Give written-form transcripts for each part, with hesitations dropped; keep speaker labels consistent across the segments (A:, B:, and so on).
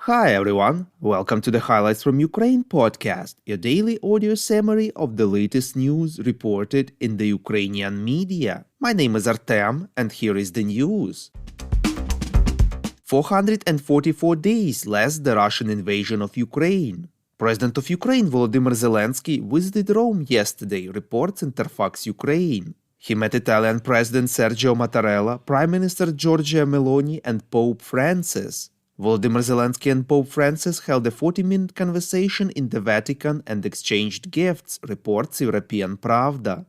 A: Hi everyone, welcome to the Highlights from Ukraine podcast, your daily audio summary of the latest news reported in the Ukrainian media. My name is Artem, and here is the news. 444 days less the Russian invasion of Ukraine. President of Ukraine Volodymyr Zelenskyy visited Rome yesterday, reports Interfax Ukraine. He met Italian President Sergio Mattarella, Prime Minister Giorgia Meloni, and Pope Francis. Volodymyr Zelenskyy and Pope Francis held a 40-minute conversation in the Vatican and exchanged gifts, reports European Pravda.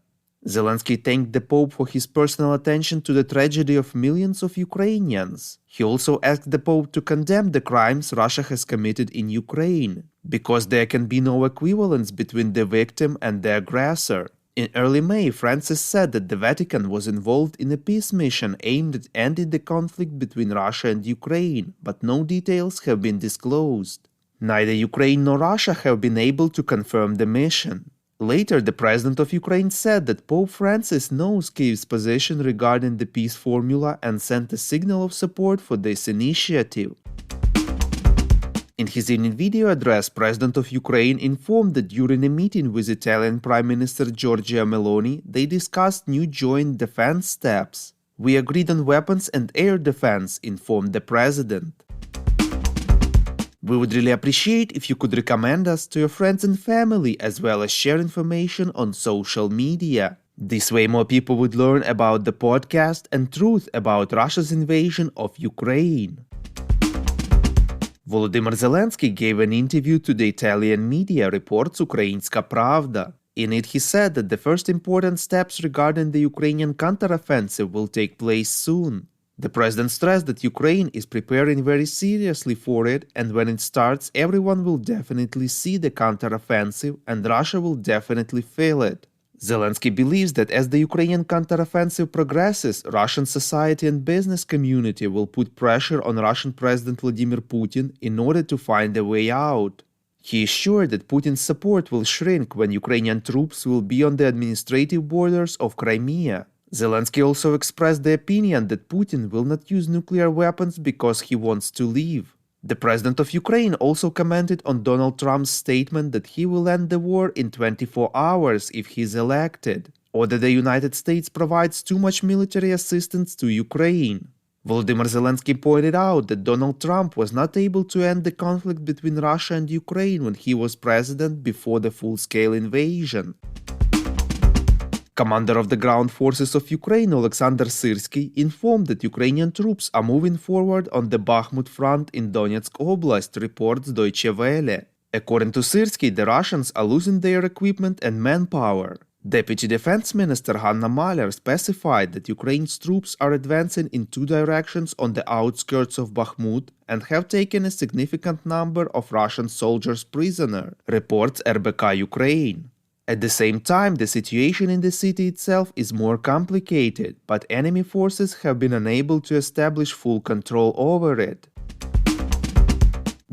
A: Zelenskyy thanked the Pope for his personal attention to the tragedy of millions of Ukrainians. He also asked the Pope to condemn the crimes Russia has committed in Ukraine, because there can be no equivalence between the victim and the aggressor. In early May, Francis said that the Vatican was involved in a peace mission aimed at ending the conflict between Russia and Ukraine, but no details have been disclosed. Neither Ukraine nor Russia have been able to confirm the mission. Later, the president of Ukraine said that Pope Francis knows Kyiv's position regarding the peace formula and sent a signal of support for this initiative. In his evening video address, President of Ukraine informed that during a meeting with Italian Prime Minister Giorgia Meloni, they discussed new joint defense steps. We agreed on weapons and air defense, informed the president. We would really appreciate if you could recommend us to your friends and family, as well as share information on social media. This way more people would learn about the podcast and truth about Russia's invasion of Ukraine. Volodymyr Zelenskyy gave an interview to the Italian media, reports Ukrainska Pravda. In it, he said that the first important steps regarding the Ukrainian counteroffensive will take place soon. The president stressed that Ukraine is preparing very seriously for it, and when it starts, everyone will definitely see the counteroffensive, and Russia will definitely feel it. Zelenskyy believes that as the Ukrainian counteroffensive progresses, Russian society and business community will put pressure on Russian President Vladimir Putin in order to find a way out. He is sure that Putin's support will shrink when Ukrainian troops will be on the administrative borders of Crimea. Zelenskyy also expressed the opinion that Putin will not use nuclear weapons because he wants to leave. The president of Ukraine also commented on Donald Trump's statement that he will end the war in 24 hours if he is elected, or that the United States provides too much military assistance to Ukraine. Volodymyr Zelenskyy pointed out that Donald Trump was not able to end the conflict between Russia and Ukraine when he was president before the full-scale invasion. Commander of the Ground Forces of Ukraine Oleksandr Syrsky informed that Ukrainian troops are moving forward on the Bakhmut front in Donetsk Oblast, reports Deutsche Welle. According to Syrsky, the Russians are losing their equipment and manpower. Deputy Defense Minister Hanna Maliar specified that Ukraine's troops are advancing in two directions on the outskirts of Bakhmut and have taken a significant number of Russian soldiers prisoner, reports RBK Ukraine. At the same time, the situation in the city itself is more complicated, but enemy forces have been unable to establish full control over it.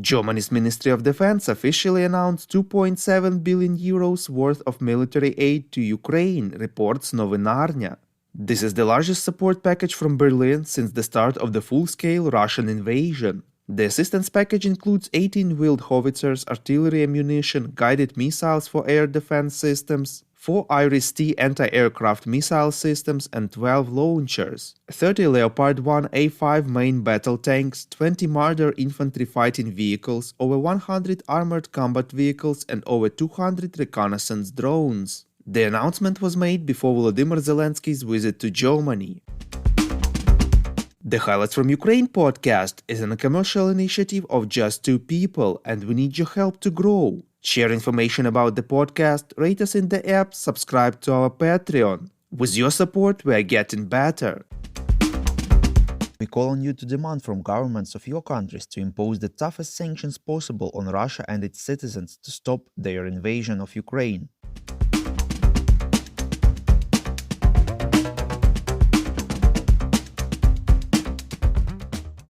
A: Germany's Ministry of Defense officially announced 2.7 billion euros worth of military aid to Ukraine, reports Novinarnya. This is the largest support package from Berlin since the start of the full-scale Russian invasion. The assistance package includes 18 wheeled howitzers, artillery ammunition, guided missiles for air defense systems, 4 Iris-T anti-aircraft missile systems, and 12 launchers, 30 Leopard 1 A5 main battle tanks, 20 Marder infantry fighting vehicles, over 100 armored combat vehicles, and over 200 reconnaissance drones. The announcement was made before Volodymyr Zelenskyy's visit to Germany. The Highlights from Ukraine podcast is a commercial initiative of just two people, and we need your help to grow. Share information about the podcast, rate us in the app, subscribe to our Patreon. With your support, we are getting better. We call on you to demand from governments of your countries to impose the toughest sanctions possible on Russia and its citizens to stop their invasion of Ukraine.